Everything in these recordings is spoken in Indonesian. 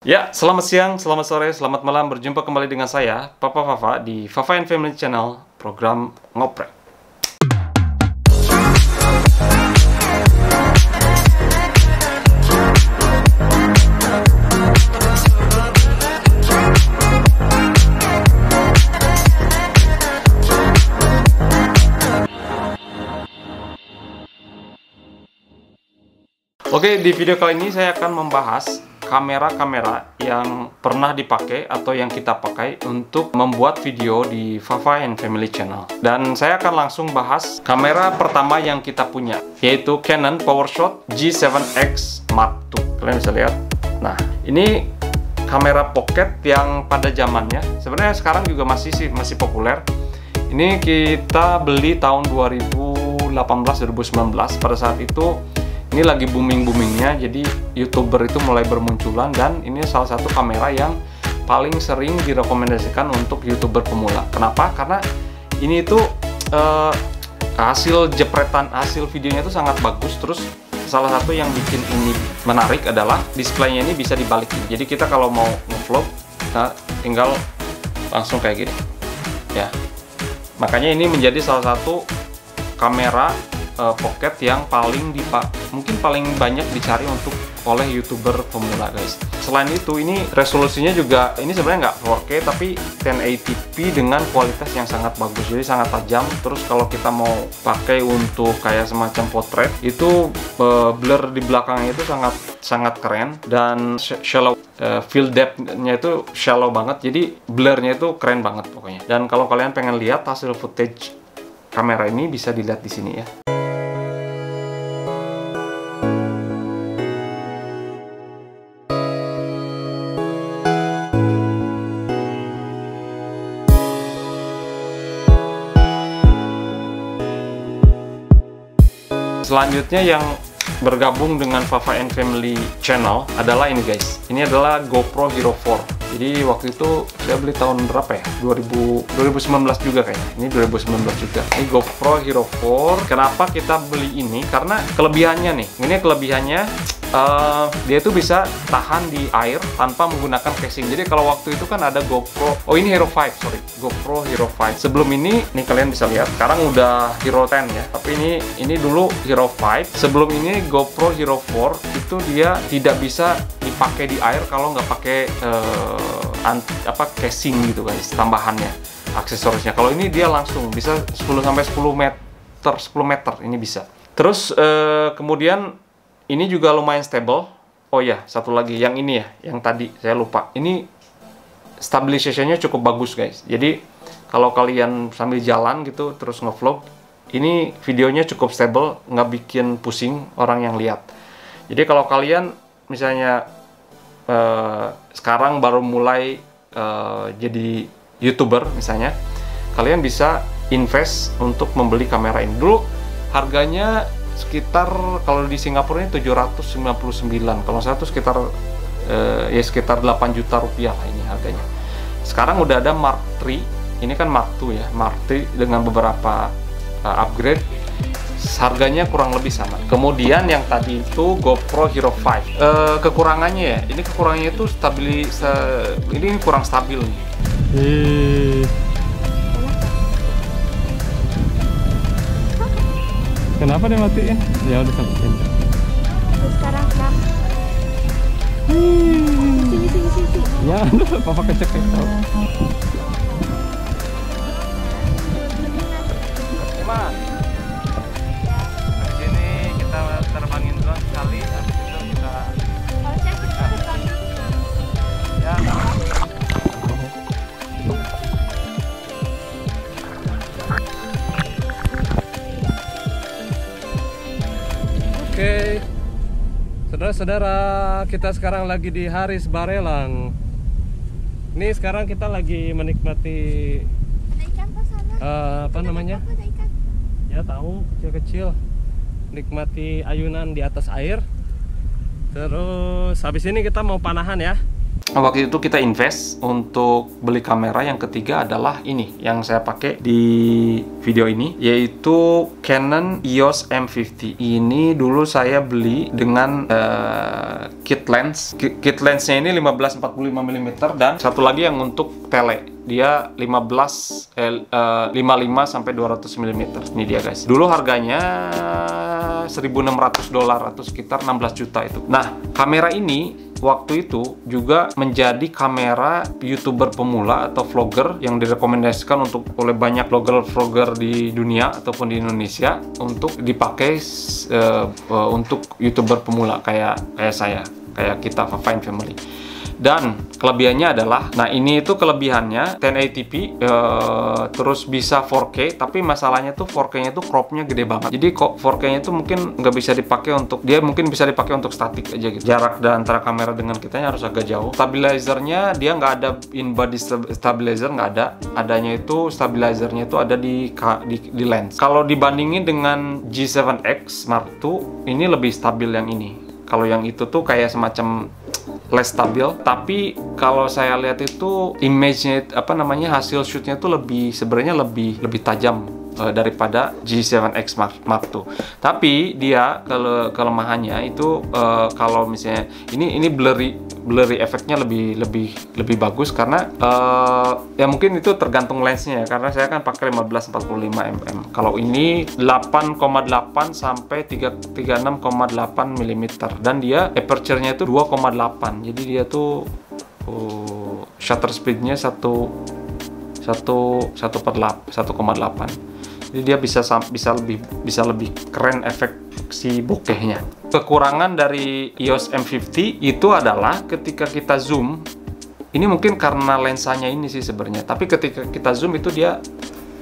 Ya, selamat siang, selamat sore, selamat malam. Berjumpa kembali dengan saya, Papa Fafa, di Fafa and Family Channel, program Ngoprek. Oke, di video kali ini saya akan membahas kamera-kamera yang pernah dipakai atau yang kita pakai untuk membuat video di Fafa and Family Channel. Dan saya akan langsung bahas kamera pertama yang kita punya, yaitu Canon PowerShot G7X Mark II. Kalian bisa lihat. Nah, ini kamera pocket yang pada zamannya, sebenarnya sekarang juga masih populer. Ini kita beli tahun 2018-2019. Pada saat itu ini lagi booming-boomingnya, jadi YouTuber itu mulai bermunculan, dan ini salah satu kamera yang paling sering direkomendasikan untuk YouTuber pemula. Kenapa? Karena ini itu hasil jepretan, hasil videonya itu sangat bagus. Terus salah satu yang bikin ini menarik adalah displaynya ini bisa dibalikin. Jadi kita kalau mau ngevlog, tinggal langsung kayak gini, ya. Makanya ini menjadi salah satu kamera pocket yang mungkin paling banyak dicari oleh YouTuber pemula, guys. Selain itu, ini resolusinya juga, ini sebenarnya nggak 4K tapi 1080p dengan kualitas yang sangat bagus, jadi sangat tajam. Terus kalau kita mau pakai untuk kayak semacam potret, itu blur di belakangnya itu sangat keren, dan shallow field depth-nya itu shallow banget, jadi blurnya itu keren banget pokoknya. Dan kalau kalian pengen lihat hasil footage kamera ini, bisa dilihat di sini ya. Selanjutnya yang bergabung dengan Fafa and Family Channel adalah ini, guys. Ini adalah GoPro Hero 4. Jadi waktu itu saya beli tahun berapa ya? 2019 juga kayaknya. Ini 2019 juga. Ini GoPro Hero 4. Kenapa kita beli ini? Karena kelebihannya nih. Ini kelebihannya, dia tuh bisa tahan di air tanpa menggunakan casing. Jadi kalau waktu itu kan ada GoPro, ini Hero 5, sorry, GoPro Hero 5. Sebelum ini, nih kalian bisa lihat, sekarang udah Hero 10 ya. Tapi ini dulu Hero 5. Sebelum ini GoPro Hero 4 itu dia tidak bisa dipakai di air kalau nggak pakai casing gitu, guys, tambahannya, aksesorisnya. Kalau ini dia langsung bisa 10 meter ini bisa. Terus kemudian ini juga lumayan stable. Oh ya, satu lagi yang ini ya, yang tadi saya lupa. Ini stabilisasinya cukup bagus, guys. Jadi kalau kalian sambil jalan gitu terus ngevlog, ini videonya cukup stable, nggak bikin pusing orang yang lihat. Jadi kalau kalian misalnya sekarang baru mulai jadi YouTuber misalnya, kalian bisa invest untuk membeli kamera ini. Dulu harganya sekitar, kalau di Singapura ini 799, kalau saya tuh sekitar sekitar 8 juta rupiah lah ini harganya. Sekarang udah ada Mark III, ini kan Mark II ya, Mark III dengan beberapa upgrade, harganya kurang lebih sama. Kemudian yang tadi itu GoPro Hero 5, kekurangannya ya, ini kekurangannya itu ini kurang stabil nih. Kenapa dia matiin? Ya udah sampein. Sekarang nak. Sini. Ya, aduh, papa kecek tau. Mas, di sini kita terbangin drone sekali, habis itu kita ya. Oke, saudara-saudara, kita sekarang lagi di Haris Barelang. Ini sekarang kita lagi menikmati apa namanya? Ya tahu, kecil-kecil. Nikmati ayunan di atas air. Terus habis ini kita mau panahan ya. waktu itu kita invest untuk beli kamera. Yang ketiga adalah ini yang saya pakai di video ini, yaitu Canon EOS M50. Ini dulu saya beli dengan kit lens. Kit lensnya ini 15-45 mm, dan satu lagi yang untuk tele, dia 55 sampai 200 mm. Ini dia guys. Dulu harganya $1.600 atau sekitar 16 juta itu. Nah, kamera ini waktu itu juga menjadi kamera YouTuber pemula atau vlogger yang direkomendasikan oleh banyak vlogger di dunia ataupun di Indonesia untuk dipakai untuk YouTuber pemula kayak saya, kayak kita Fine Family. Dan kelebihannya adalah, nah ini itu kelebihannya 1080p, terus bisa 4K, tapi masalahnya tuh 4K-nya tuh cropnya gede banget. Jadi kok 4K-nya tuh mungkin nggak bisa dipakai untuk, dia mungkin bisa dipakai untuk statik aja gitu. Jarak antara kamera dengan kitanya harus agak jauh. Stabilizernya dia nggak ada in body stabilizer, nggak ada. Adanya itu stabilizernya itu ada di lens. Kalau dibandingin dengan G7X Mark II, ini lebih stabil yang ini. Kalau yang itu tuh kayak semacam less stabil, tapi kalau saya lihat itu image-nya hasil shootnya tuh sebenarnya lebih tajam daripada G7X Mark II. Tapi dia kelemahannya itu kalau misalnya ini blurry efeknya lebih bagus karena ya mungkin itu tergantung lensnya ya, karena saya kan pakai 15-45 mm. Kalau ini 8,8 sampai 36,8 mm, dan dia aperture-nya itu 2,8. Jadi dia tuh shutter speed-nya 1,8. Jadi dia bisa lebih keren efek si bokehnya. Kekurangan dari EOS M50 itu adalah ketika kita zoom, ini mungkin karena lensanya ini sih sebenarnya, tapi ketika kita zoom itu dia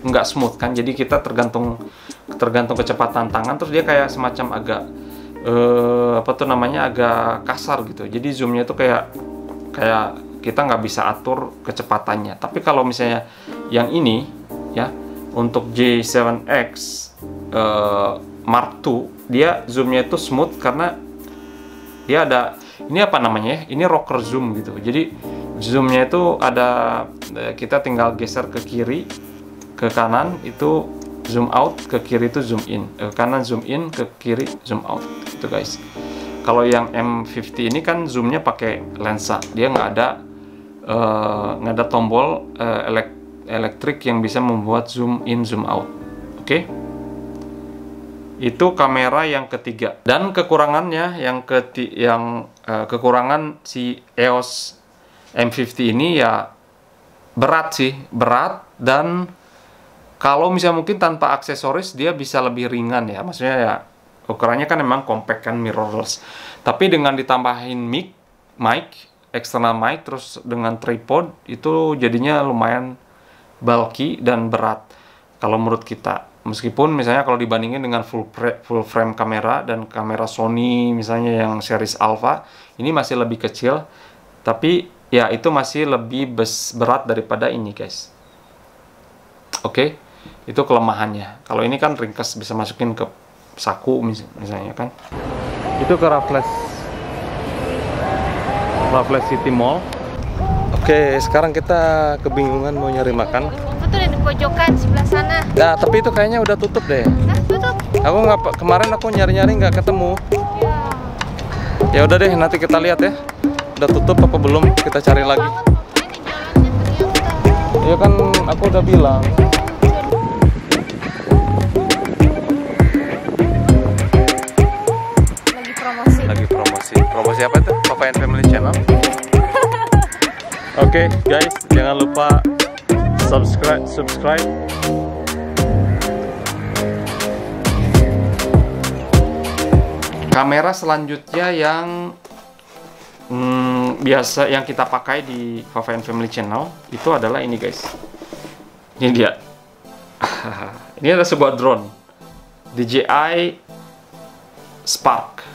nggak smooth kan, jadi kita tergantung kecepatan tangan, terus dia kayak semacam agak agak kasar gitu. Jadi zoomnya tuh kayak kita nggak bisa atur kecepatannya. Tapi kalau misalnya yang ini ya, untuk G7X Mark II, dia zoomnya itu smooth karena dia ada ini ini rocker zoom gitu. Jadi zoomnya itu ada, kita tinggal geser ke kiri, ke kanan itu zoom out, ke kiri itu zoom in, ke kanan zoom in, ke kiri zoom out gitu guys. Kalau yang M50 ini kan zoomnya pakai lensa, dia nggak ada tombol elektrik yang bisa membuat zoom in zoom out. Oke. Itu kamera yang ketiga. Dan kekurangannya kekurangan si EOS M50 ini ya berat, dan kalau misalnya mungkin tanpa aksesoris dia bisa lebih ringan ya. Maksudnya ya ukurannya kan memang compact kan, mirrorless. Tapi dengan ditambahin mic, external mic, terus dengan tripod, itu jadinya lumayan bulky dan berat kalau menurut kita. Meskipun misalnya kalau dibandingin dengan full frame kamera dan kamera Sony misalnya yang series Alpha, ini masih lebih kecil, tapi ya itu masih lebih berat daripada ini guys. Oke, itu kelemahannya. Kalau ini kan ringkas, bisa masukin ke saku misalnya kan. Itu ke Raffles City Mall. Oke, sekarang kita kebingungan mau nyari makan. Itu tuh di pojokan sebelah sana. Nah, tapi itu kayaknya udah tutup deh. Nah, tutup. Kemarin aku nyari-nyari nggak ketemu. Ya udah deh, nanti kita lihat ya. Udah tutup apa belum? Kita cari lagi. Ya kan aku udah bilang. Lagi promosi. Promosi apa itu? Fine Family Channel. Oke, guys, jangan lupa subscribe. Kamera selanjutnya yang biasa yang kita pakai di Fine Family Channel itu adalah ini guys. Ini dia. Ini adalah sebuah drone DJI Spark.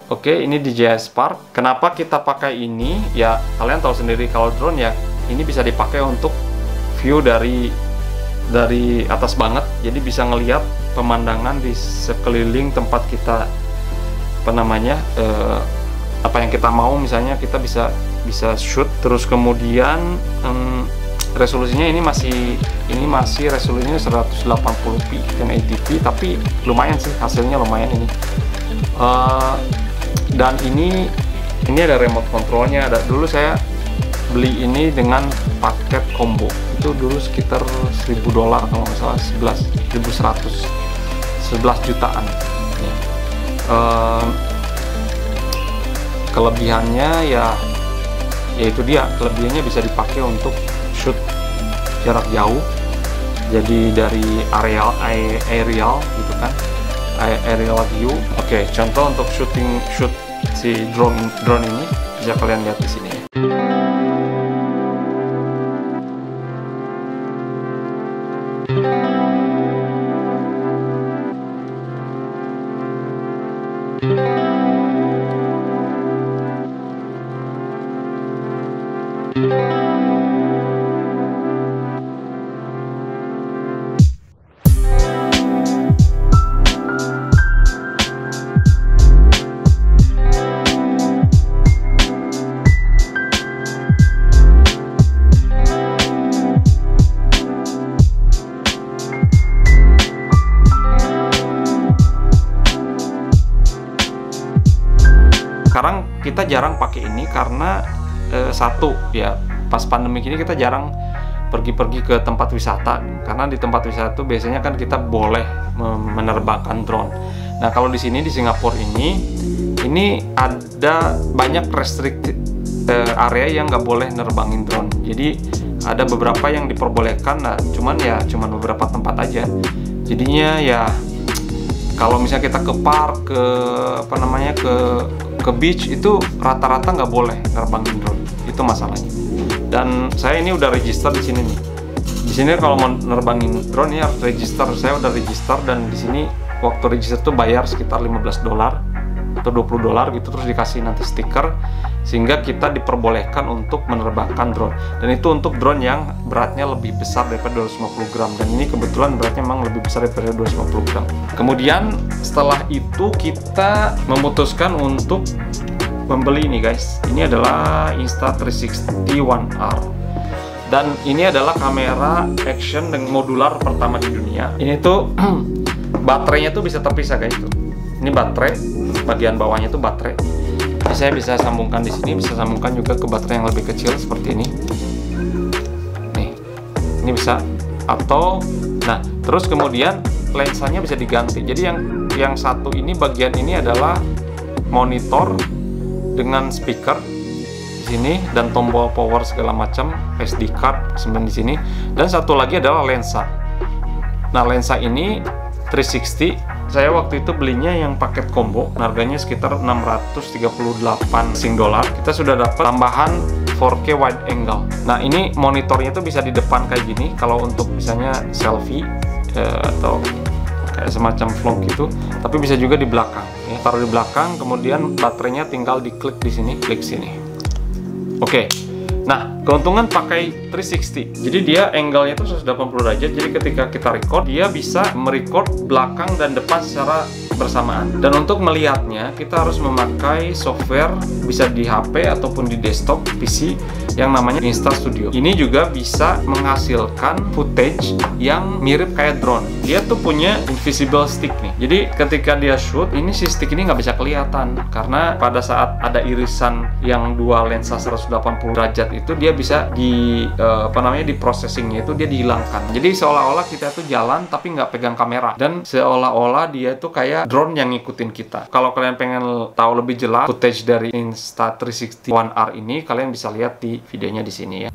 Oke, ini DJI Spark. Kenapa kita pakai ini? Ya, kalian tahu sendiri kalau drone ya, ini bisa dipakai untuk view dari atas banget. Jadi bisa ngelihat pemandangan di sekeliling tempat kita, apa yang kita mau. Misalnya kita bisa bisa shoot. Terus kemudian resolusinya ini masih resolusinya 180p 1080p, tapi lumayan sih, hasilnya lumayan ini. Dan ini ada remote controlnya. Dulu saya beli ini dengan paket combo, itu dulu sekitar $1.000 kalau nggak salah, 11 jutaan. Kelebihannya ya itu dia, kelebihannya bisa dipakai untuk shoot jarak jauh, jadi dari aerial gitu kan, aerial view. Oke, contoh untuk shoot si drone ini bisa kalian lihat di sini ya. Sekarang kita jarang pakai ini karena satu ya, pas pandemi ini kita jarang pergi-pergi ke tempat wisata, karena di tempat wisata itu biasanya kan kita boleh menerbangkan drone. Nah kalau di sini di Singapura ini ada banyak restricted area yang nggak boleh nerbangin drone. Jadi ada beberapa yang diperbolehkan, nah cuman beberapa tempat aja. Jadinya ya kalau misalnya kita ke park, ke beach, itu rata-rata nggak boleh nerbangin drone, itu masalahnya. Dan saya ini udah register di sini nih. Di sini kalau mau nerbangin drone ini harus register. Saya udah register, dan di sini waktu register tuh bayar sekitar $15 atau $20 gitu, terus dikasih nanti stiker, sehingga kita diperbolehkan untuk menerbangkan drone. Dan itu untuk drone yang beratnya lebih besar daripada 250 gram, dan ini kebetulan beratnya memang lebih besar daripada 250 gram. Kemudian setelah itu kita memutuskan untuk membeli ini guys. Ini adalah Insta360 One R, dan ini adalah kamera action dengan modular pertama di dunia. Ini tuh baterainya tuh bisa terpisah guys tuh. Ini baterai, bagian bawahnya tuh baterai. Jadi saya bisa sambungkan di sini, bisa sambungkan juga ke baterai yang lebih kecil seperti ini. Nih, ini bisa. Atau, nah, terus kemudian lensanya bisa diganti. Jadi yang satu ini, bagian ini adalah monitor dengan speaker di sini dan tombol power segala macam, SD card sebenarnya di sini. Dan satu lagi adalah lensa. Nah, lensa ini 360. Saya waktu itu belinya yang paket combo, harganya sekitar 638 $. Kita sudah dapat tambahan 4K wide angle. Nah, ini monitornya tuh bisa di depan kayak gini kalau untuk misalnya selfie atau kayak semacam vlog gitu, tapi bisa juga di belakang ya. Taruh di belakang, kemudian baterainya tinggal diklik di sini, klik sini. Oke. Nah, keuntungan pakai 360. Jadi dia angle-nya itu 180 derajat. Jadi ketika kita record, dia bisa merecord belakang dan depan secara bersamaan. Dan untuk melihatnya, kita harus memakai software, bisa di HP ataupun di desktop PC, yang namanya Instastudio. Ini juga bisa menghasilkan footage yang mirip kayak drone. Dia tuh punya invisible stick nih. Jadi ketika dia shoot, ini si stick ini nggak bisa kelihatan, karena pada saat ada irisan yang dua lensa 180 derajat itu, dia bisa di processingnya itu dia dihilangkan. Jadi seolah-olah kita tuh jalan tapi nggak pegang kamera, dan seolah-olah dia tuh kayak drone yang ngikutin kita. Kalau kalian pengen tahu lebih jelas footage dari Insta360 One R ini, kalian bisa lihat di videonya di sini ya.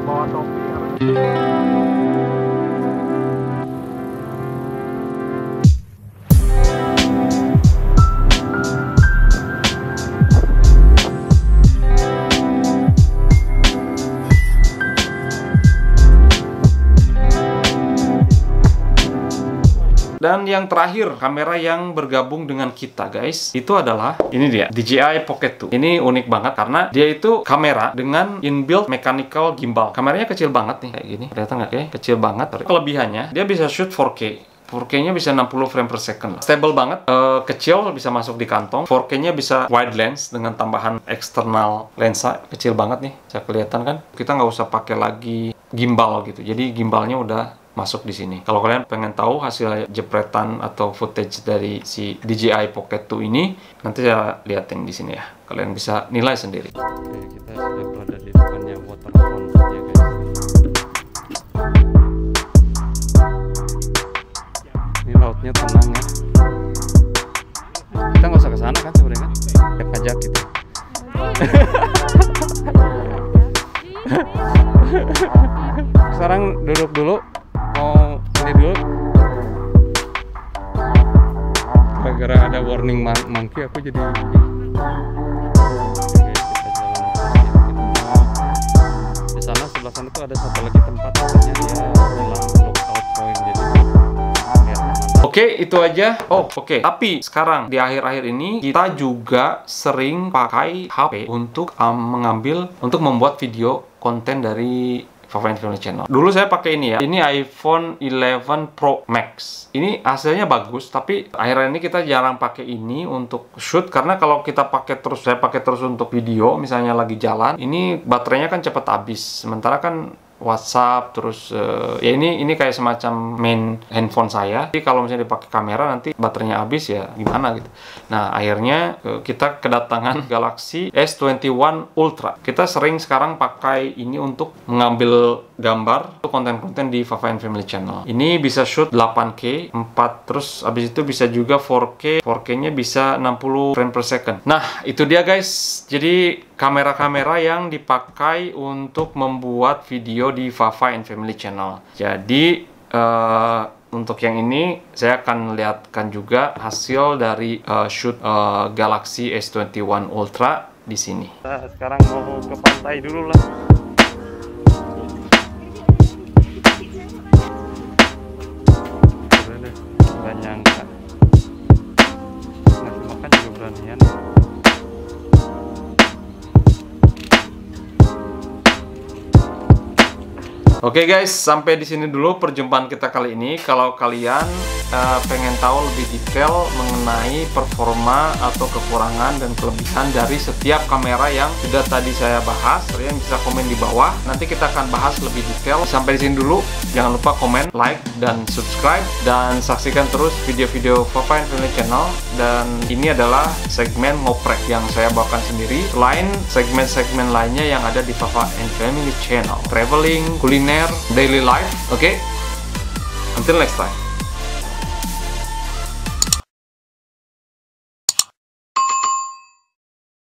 Bawa topi Dan yang terakhir, kamera yang bergabung dengan kita guys, itu adalah ini dia, DJI Pocket 2. Ini unik banget karena dia itu kamera dengan inbuilt mechanical gimbal. Kameranya kecil banget nih, kayak gini. Kelihatan nggak kayak? Kecil banget. Kelebihannya, dia bisa shoot 4K. 4K-nya bisa 60 frame per second. Stable banget, kecil, bisa masuk di kantong. 4K-nya bisa wide lens dengan tambahan eksternal lensa. Kecil banget nih, bisa kelihatan kan? Kita nggak usah pakai lagi gimbal gitu. Jadi gimbalnya udah masuk di sini. Kalau kalian pengen tahu hasil jepretan atau footage dari si DJI Pocket 2 ini, nanti saya liatin di sini ya. Kalian bisa nilai sendiri. Oke, kita sudah berada di depannya waterfront ya guys. Ini lautnya tenang ya. Kita nggak usah ke sana kan sebenarnya kan? Ajak gitu. Sekarang duduk dulu. Mau ini dulu. Gara-gara ada warning monkey aku jadi. Oke, kita jalan di sana, sebelah sana tuh ada satu lagi tempat katanya dia bilang lookout point jadi. Oke, itu aja. Oke. Tapi sekarang di akhir-akhir ini kita juga sering pakai HP untuk membuat video konten dari Fafa Family Channel. Dulu saya pakai ini ya. Ini iPhone 11 Pro Max. Ini hasilnya bagus, tapi akhirnya ini kita jarang pakai ini untuk shoot karena kalau kita saya pakai terus untuk video, misalnya lagi jalan, ini baterainya kan cepat habis. Sementara kan WhatsApp terus ya ini kayak semacam main handphone saya. Jadi kalau misalnya dipakai kamera nanti baterainya habis ya gimana gitu. Nah, akhirnya kita kedatangan Galaxy S21 Ultra. Kita sering sekarang pakai ini untuk mengambil gambar untuk konten-konten di Fafa Family Channel. Ini bisa shoot 8K 4, terus habis itu bisa juga 4K. 4K-nya bisa 60 frame per second. Nah, itu dia guys. Jadi kamera-kamera yang dipakai untuk membuat video di Fafa Family Channel. Jadi untuk yang ini saya akan lihatkan juga hasil dari shoot Galaxy S21 Ultra di sini. Nah, sekarang mau ke pantai dulu lah. Nggak nyangka. Ngasih makan juga beranian. Oke guys, sampai di sini dulu perjumpaan kita kali ini. Kalau kalian pengen tahu lebih detail mengenai performa atau kekurangan dan kelebihan dari setiap kamera yang sudah tadi saya bahas, kalian bisa komen di bawah. Nanti kita akan bahas lebih detail. Sampai di sini dulu. Jangan lupa komen, like, dan subscribe. Dan saksikan terus video-video Fafa Family Channel. Dan ini adalah segmen ngoprek yang saya bawakan sendiri. Selain segmen-segmen lainnya yang ada di Fafa Family Channel. Traveling, kuliner, daily life. Okay? Until next time.